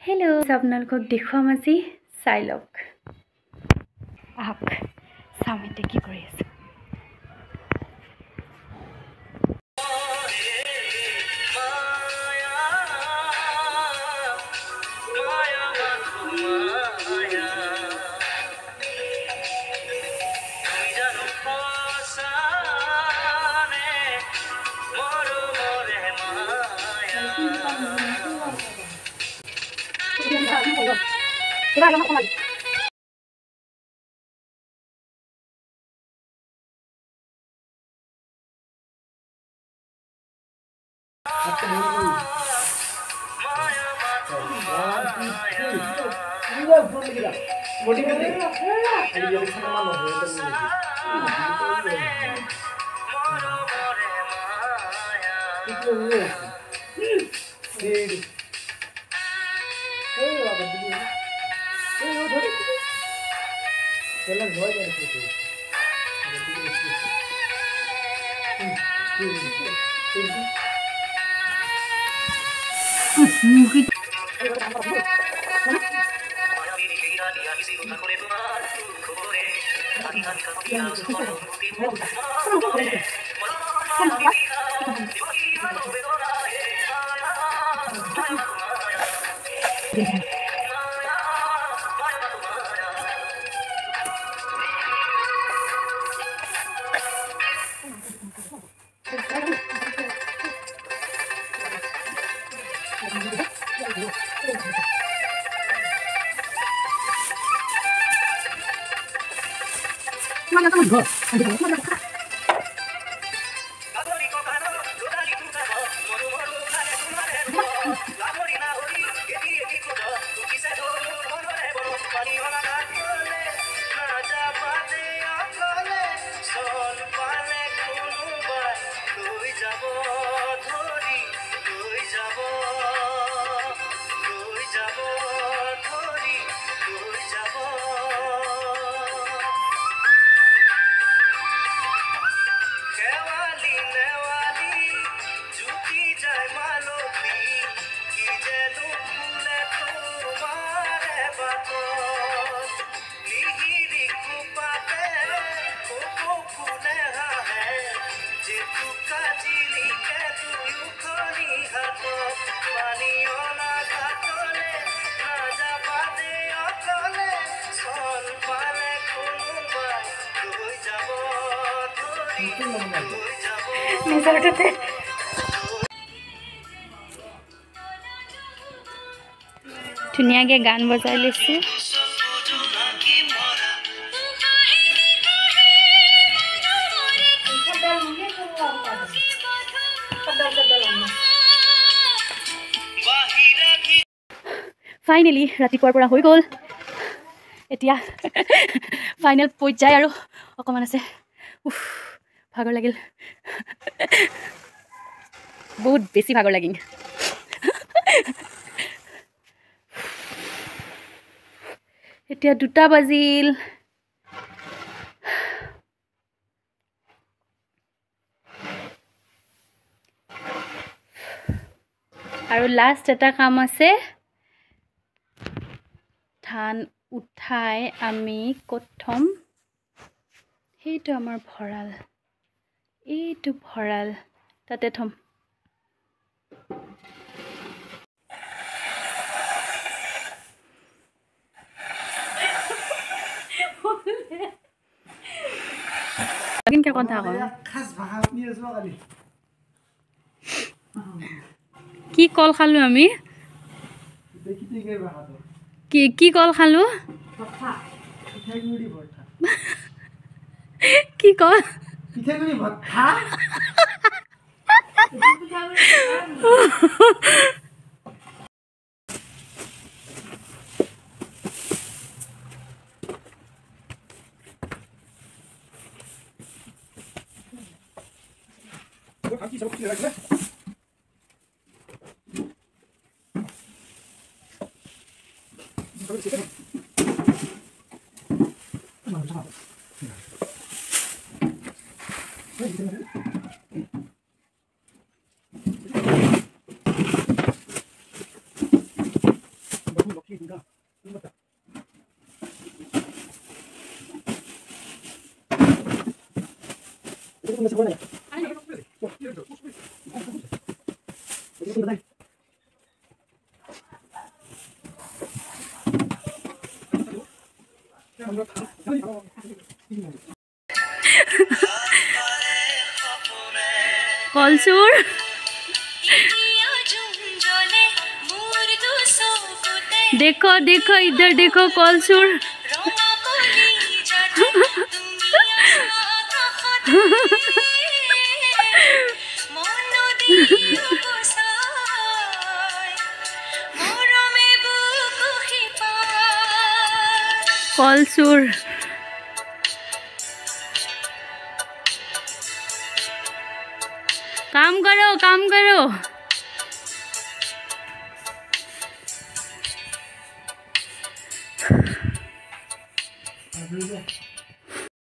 hello' আপোনালোকক দেখুৱাম আজি চাই লওক আহক চাম এতিয়া কি কৰি আছো ধুনীয়াকৈ গান বজাই লৈছো ফাইনেলি ৰাতিপুৱাৰ পৰা হৈ গ'ল এতিয়া ফাইনেল পৰ্যায় আৰু অকণমান আছে ভাগৰ লাগিল বহুত বেছি ভাগৰ লাগিল এতিয়া 2টা বাজিল আৰু লাষ্ট এটা কাম আছে ধান উঠাই আমি ক'ত থম সেইটো আমাৰ ভঁৰাল এইটো ভঁৰাল তাতে থম কিনকে কথা কয় কি কল খালো আমি কি কল খালো কি কল পিঠাগুড়ি ভর্তা কলচুৰ देखो देखो इधर देखो कलचुर कलचुर काम करो काम करो